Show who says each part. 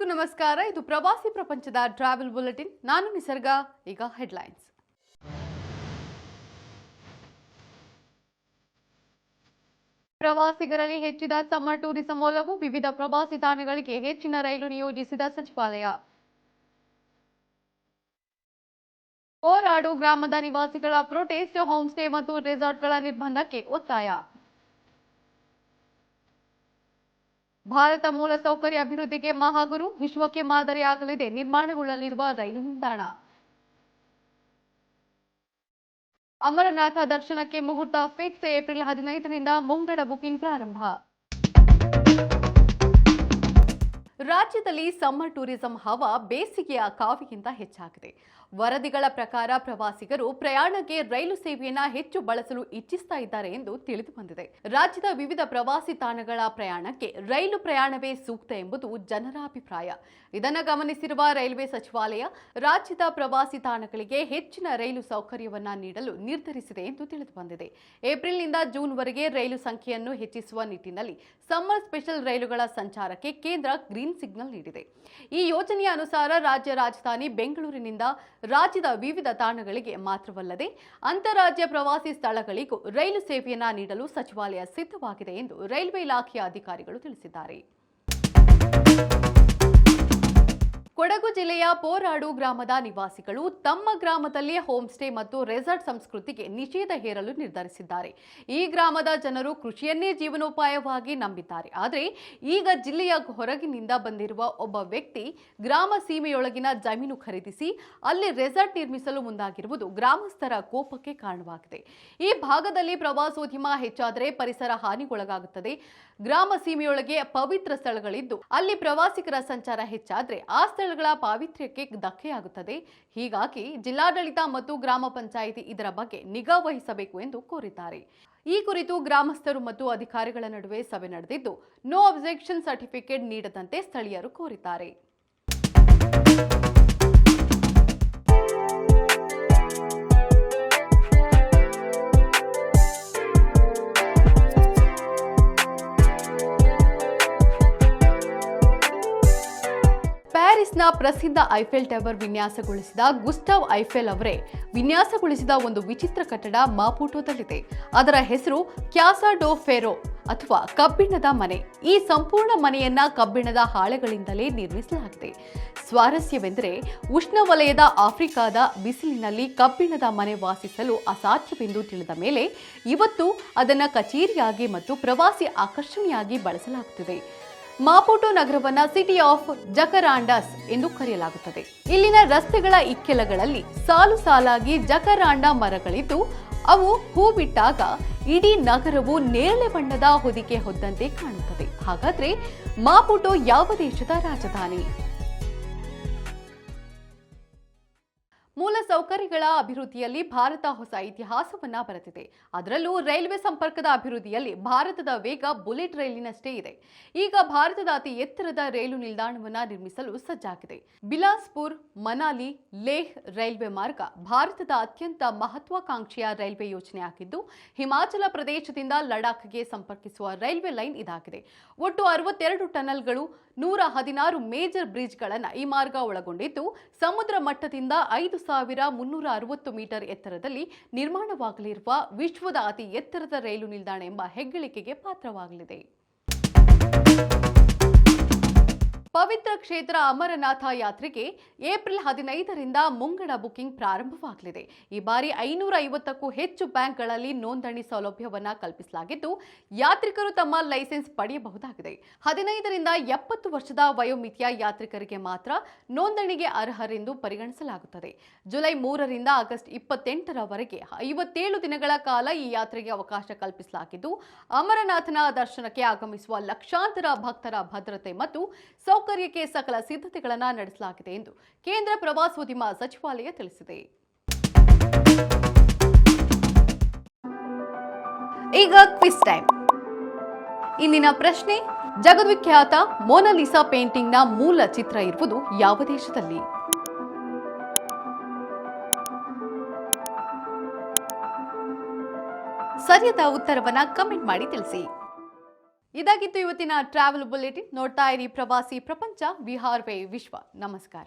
Speaker 1: ಎಲ್ಲರಿಗೂ ನಮಸ್ಕಾರ. ಇದು ಪ್ರವಾಸಿ ಪ್ರಪಂಚದ ಟ್ರಾವೆಲ್ ಬುಲೆಟಿನ್. ನಾನು ನಿಸರ್ಗ. ಈಗ ಹೆಡ್ಲೈನ್ಸ್. ಪ್ರವಾಸಿಗರಲ್ಲಿ ಹೆಚ್ಚಿದ ಸಮ್ಮರ್ ಟೂರಿಸಂ ಒಲವು, ವಿವಿಧ ಪ್ರವಾಸಿ ತಾಣಗಳಿಗೆ ಹೆಚ್ಚಿನ ರೈಲು ನಿಯೋಜಿಸಿದ ಸಚಿವಾಲಯ. ಕೋರಾಡು ಗ್ರಾಮದ ನಿವಾಸಿಗಳ ಪ್ರೊಟೆಸ್ಟ್, ಹೋಮ್ ಸ್ಟೇ ಮತ್ತು ರೆಸಾರ್ಟ್ಗಳ ನಿರ್ಬಂಧಕ್ಕೆ ಒತ್ತಾಯ. ಭಾರತ ಮೂಲಸೌಕರ್ಯ ಅಭಿವೃದ್ಧಿಗೆ ಮಹಾಗುರು, ವಿಶ್ವಕ್ಕೆ ಮಾದರಿಯಾಗಲಿದೆ ನಿರ್ಮಾಣಗೊಳ್ಳಲಿರುವ ರೈಲು ನಿಲ್ದಾಣ. ಅಮರನಾಥ ದರ್ಶನಕ್ಕೆ ಮುಹೂರ್ತ ಫಿಕ್ಸ್, ಏಪ್ರಿಲ್ 15ರಿಂದ ಮುಂಗಡ ಬುಕಿಂಗ್ ಪ್ರಾರಂಭ. ರಾಜ್ಯದಲ್ಲಿ ಸಮ್ಮರ್ ಟೂರಿಸಂ ಹವಾ ಬೇಸಿಗೆಯ ಕಾವಿಗಿಂತ ಹೆಚ್ಚಾಗಿದೆ. ವರದಿಗಳ ಪ್ರಕಾರ ಪ್ರವಾಸಿಗರು ಪ್ರಯಾಣಕ್ಕೆ ರೈಲು ಸೇವೆಯನ್ನ ಹೆಚ್ಚು ಬಳಸಲು ಇಚ್ಛಿಸ್ತಾ ಇದ್ದಾರೆ ಎಂದು ತಿಳಿದು ಬಂದಿದೆ. ರಾಜ್ಯದ ವಿವಿಧ ಪ್ರವಾಸಿ ತಾಣಗಳ ಪ್ರಯಾಣಕ್ಕೆ ರೈಲು ಪ್ರಯಾಣವೇ ಸೂಕ್ತ ಎಂಬುದು ಜನರ ಅಭಿಪ್ರಾಯ. ಇದನ್ನು ಗಮನಿಸಿರುವ ರೈಲ್ವೆ ಸಚಿವಾಲಯ ರಾಜ್ಯದ ಪ್ರವಾಸಿ ತಾಣಗಳಿಗೆ ಹೆಚ್ಚಿನ ರೈಲು ಸೌಕರ್ಯವನ್ನ ನೀಡಲು ನಿರ್ಧರಿಸಿದೆ ಎಂದು ತಿಳಿದು ಬಂದಿದೆ. ಏಪ್ರಿಲ್ನಿಂದ ಜೂನ್ವರೆಗೆ ರೈಲು ಸಂಖ್ಯೆಯನ್ನು ಹೆಚ್ಚಿಸುವ ನಿಟ್ಟಿನಲ್ಲಿ ಸಮ್ಮರ್ ಸ್ಪೆಷಲ್ ರೈಲುಗಳ ಸಂಚಾರಕ್ಕೆ ಕೇಂದ್ರ ಗ್ರೀನ್ ಸಿಗ್ನಲ್ ನೀಡಿದೆ. ಈ ಯೋಜನೆಯ ಅನುಸಾರ ರಾಜ್ಯ ರಾಜಧಾನಿ ಬೆಂಗಳೂರಿನಿಂದ ರಾಜ್ಯದ ವಿವಿಧ ತಾಣಗಳಿಗೆ ಮಾತ್ರವಲ್ಲದೆ ಅಂತಾರಾಜ್ಯ ಪ್ರವಾಸಿ ಸ್ಥಳಗಳಿಗೂ ರೈಲು ಸೇವೆಯನ್ನ ನೀಡಲು ಸಚಿವಾಲಯ ಸಿದ್ಧವಾಗಿದೆ ಎಂದು ರೈಲ್ವೆ ಇಲಾಖೆಯ ಅಧಿಕಾರಿಗಳು ತಿಳಿಸಿದ್ದಾರೆ. ಕೊಡಗು ಜಿಲ್ಲೆಯ ಪೋರಾಡು ಗ್ರಾಮದ ನಿವಾಸಿಗಳು ತಮ್ಮ ಗ್ರಾಮದಲ್ಲಿ ಹೋಮ್ ಸ್ಟೇ ಮತ್ತು ರೆಸಾರ್ಟ್ ಸಂಸ್ಕೃತಿಗೆ ನಿಷೇಧ ಹೇರಲು ನಿರ್ಧರಿಸಿದ್ದಾರೆ. ಈ ಗ್ರಾಮದ ಜನರು ಕೃಷಿಯನ್ನೇ ಜೀವನೋಪಾಯವಾಗಿ ನಂಬಿದ್ದಾರೆ. ಆದರೆ ಈಗ ಜಿಲ್ಲೆಯ ಹೊರಗಿನಿಂದ ಬಂದಿರುವ ಒಬ್ಬ ವ್ಯಕ್ತಿ ಗ್ರಾಮ ಸೀಮೆಯೊಳಗಿನ ಜಮೀನು ಖರೀದಿಸಿ ಅಲ್ಲಿ ರೆಸಾರ್ಟ್ ನಿರ್ಮಿಸಲು ಮುಂದಾಗಿರುವುದು ಗ್ರಾಮಸ್ಥರ ಕೋಪಕ್ಕೆ ಕಾರಣವಾಗಿದೆ. ಈ ಭಾಗದಲ್ಲಿ ಪ್ರವಾಸೋದ್ಯಮ ಹೆಚ್ಚಾದರೆ ಪರಿಸರ ಹಾನಿಗೊಳಗಾಗುತ್ತದೆ. ಗ್ರಾಮ ಸೀಮೆಯೊಳಗೆ ಪವಿತ್ರ ಸ್ಥಳಗಳಿದ್ದು ಅಲ್ಲಿ ಪ್ರವಾಸಿಗರ ಸಂಚಾರ ಹೆಚ್ಚಾದರೆ ಆ ಸ್ಥಳಗಳ ಪಾವಿತ್ರ್ಯಕ್ಕೆ ಧಕ್ಕೆಯಾಗುತ್ತದೆ. ಹೀಗಾಗಿ ಜಿಲ್ಲಾಡಳಿತ ಮತ್ತು ಗ್ರಾಮ ಪಂಚಾಯಿತಿ ಇದರ ಬಗ್ಗೆ ನಿಗಾ ವಹಿಸಬೇಕು ಎಂದು ಕೋರಿದ್ದಾರೆ. ಈ ಕುರಿತು ಗ್ರಾಮಸ್ಥರು ಮತ್ತು ಅಧಿಕಾರಿಗಳ ನಡುವೆ ಸಭೆ ನಡೆದಿದ್ದು ನೋ ಅಬ್ಜೆಕ್ಷನ್ ಸರ್ಟಿಫಿಕೇಟ್ ನೀಡದಂತೆ ಸ್ಥಳೀಯರು ಕೋರಿದ್ದಾರೆ. ಪ್ಯಾರಿಸ್ನ ಪ್ರಸಿದ್ಧ ಐಫೆಲ್ ಟವರ್ ವಿನ್ಯಾಸಗೊಳಿಸಿದ ಗುಸ್ಟಾವ್ ಐಫೆಲ್ ಅವರೇ ವಿನ್ಯಾಸಗೊಳಿಸಿದ ಒಂದು ವಿಚಿತ್ರ ಕಟ್ಟಡ ಮಾಪುಟೋದಲ್ಲಿದೆ. ಅದರ ಹೆಸರು ಕ್ಯಾಸಾ ಡೋ ಫೆರೋ ಅಥವಾ ಕಬ್ಬಿಣದ ಮನೆ. ಈ ಸಂಪೂರ್ಣ ಮನೆಯನ್ನ ಕಬ್ಬಿಣದ ಹಾಳೆಗಳಿಂದಲೇ ನಿರ್ಮಿಸಲಾಗಿದೆ. ಸ್ವಾರಸ್ಯವೆಂದರೆ ಉಷ್ಣವಲಯದ ಆಫ್ರಿಕಾದ ಬಿಸಿಲಿನಲ್ಲಿ ಕಬ್ಬಿಣದ ಮನೆ ವಾಸಿಸಲು ಅಸಾಧ್ಯವೆಂದು ತಿಳಿದ ಮೇಲೆ ಇವತ್ತು ಅದನ್ನು ಕಚೇರಿಯಾಗಿ ಮತ್ತು ಪ್ರವಾಸಿ ಆಕರ್ಷಣೆಯಾಗಿ ಬಳಸಲಾಗುತ್ತಿದೆ. ಮಾಪುಟೋ ನಗರವನ್ನ ಸಿಟಿ ಆಫ್ ಜಕರಾಂಡಾಸ್ ಎಂದು ಕರೆಯಲಾಗುತ್ತದೆ. ಇಲ್ಲಿನ ರಸ್ತೆಗಳ ಇಕ್ಕೆಲಗಳಲ್ಲಿ ಸಾಲು ಸಾಲಾಗಿ ಜಕರಾಂಡ ಮರಗಳಿದ್ದು ಅವು ಹೂ ಬಿಟ್ಟಾಗ ಇಡೀ ನಗರವು ನೇರಳೆ ಬಣ್ಣದ ಹೊದಿಕೆ ಹೊದ್ದಂತೆ ಕಾಣುತ್ತದೆ. ಹಾಗಾದ್ರೆ ಮಾಪುಟೋ ಯಾವ ದೇಶದ ರಾಜಧಾನಿ? ಮೂಲ ಸೌಕರ್ಯಗಳ ಅಭಿವೃದ್ಧಿಯಲ್ಲಿ ಭಾರತ ಹೊಸ ಇತಿಹಾಸವನ್ನ ಬರೆದಿದೆ. ಅದರಲ್ಲೂ ರೈಲ್ವೆ ಸಂಪರ್ಕದ ಅಭಿವೃದ್ಧಿಯಲ್ಲಿ ಭಾರತದ ವೇಗ ಬುಲೆಟ್ ರೈಲಿನಷ್ಟೇ ಇದೆ. ಈಗ ಭಾರತದ ಅತಿ ಎತ್ತರದ ರೈಲು ನಿಲ್ದಾಣವನ್ನ ನಿರ್ಮಿಸಲು ಸಜ್ಜಾಗಿದೆ. ಬಿಲಾಸ್ಪುರ್ ಮನಾಲಿ ಲೇಹ್ ರೈಲ್ವೆ ಮಾರ್ಗ ಭಾರತದ ಅತ್ಯಂತ ಮಹತ್ವಾಕಾಂಕ್ಷೆಯ ರೈಲ್ವೆ ಯೋಜನೆಯಾಗಿದ್ದು ಹಿಮಾಚಲ ಪ್ರದೇಶದಿಂದ ಲಡಾಖ್ಗೆ ಸಂಪರ್ಕಿಸುವ ರೈಲ್ವೆ ಲೈನ್ ಇದಾಗಿದೆ. ಒಟ್ಟು 62 ಟನಲ್ಗಳು, 116 ಮೇಜರ್ ಬ್ರಿಡ್ಜ್ಗಳನ್ನು ಈ ಮಾರ್ಗ ಒಳಗೊಂಡಿದ್ದು ಸಮುದ್ರ ಮಟ್ಟದಿಂದ 5360 ಮೀಟರ್ ಎತ್ತರದಲ್ಲಿ ನಿರ್ಮಾಣವಾಗಲಿರುವ ವಿಶ್ವದ ಅತಿ ಎತ್ತರದ ರೈಲು ನಿಲ್ದಾಣ ಎಂಬ ಹೆಗ್ಗಳಿಕೆಗೆ ಪಾತ್ರವಾಗಲಿದೆ. ಪವಿತ್ರ ಕ್ಷೇತ್ರ ಅಮರನಾಥ ಯಾತ್ರೆಗೆ ಏಪ್ರಿಲ್ 15ರಿಂದ ಮುಂಗಡ ಬುಕಿಂಗ್ ಪ್ರಾರಂಭವಾಗಲಿದೆ. ಈ ಬಾರಿ 550ಕ್ಕೂ ಹೆಚ್ಚು ಬ್ಯಾಂಕ್ಗಳಲ್ಲಿ ನೋಂದಣಿ ಸೌಲಭ್ಯವನ್ನ ಕಲ್ಪಿಸಲಾಗಿದ್ದು ಯಾತ್ರಿಕರು ತಮ್ಮ ಲೈಸೆನ್ಸ್ ಪಡೆಯಬಹುದಾಗಿದೆ. 15ರಿಂದ 70 ವರ್ಷದ ವಯೋಮಿತಿಯ ಯಾತ್ರಿಕರಿಗೆ ಮಾತ್ರ ನೋಂದಣಿಗೆ ಅರ್ಹರೆಂದು ಪರಿಗಣಿಸಲಾಗುತ್ತದೆ. ಜುಲೈ 3ರಿಂದ ಆಗಸ್ಟ್ 28ರವರೆಗೆ 57 ದಿನಗಳ ಕಾಲ ಈ ಯಾತ್ರೆಗೆ ಅವಕಾಶ ಕಲ್ಪಿಸಲಾಗಿದ್ದು ಅಮರನಾಥನ ದರ್ಶನಕ್ಕೆ ಆಗಮಿಸುವ ಲಕ್ಷಾಂತರ ಭಕ್ತರ ಭದ್ರತೆ ಮತ್ತು ಸೌಕರ್ಯಕ್ಕೆ ಸಕಲ ಸಿದ್ಧತೆಗಳನ್ನು ನಡೆಸಲಾಗಿದೆ ಎಂದು ಕೇಂದ್ರ ಪ್ರವಾಸೋದ್ಯಮ ಸಚಿವಾಲಯ ತಿಳಿಸಿದೆ. ಈಗ ಕ್ವಿಜ್ ಟೈಮ್. ಇಂದಿನ ಪ್ರಶ್ನೆ: ಜಗದ್ವಿಖ್ಯಾತ ಮೊನಾಲಿಸಾ ಪೇಂಟಿಂಗ್ನ ಮೂಲ ಚಿತ್ರ ಇರುವುದು ಯಾವ ದೇಶದಲ್ಲಿ? ಸರಿಯಾದ ಉತ್ತರವನ್ನ ಕಮೆಂಟ್ ಮಾಡಿ ತಿಳಿಸಿ. ಇದಾಗಿತ್ತು ಇವತ್ತಿನ ಟ್ರಾವೆಲ್ ಬುಲೆಟಿನ್. ನೋಡ್ತಾ ಇರಿ ಪ್ರವಾಸಿ ಪ್ರಪಂಚ, ವಿಹಾರ್ ವೇ ವಿಶ್ವ. ನಮಸ್ಕಾರ.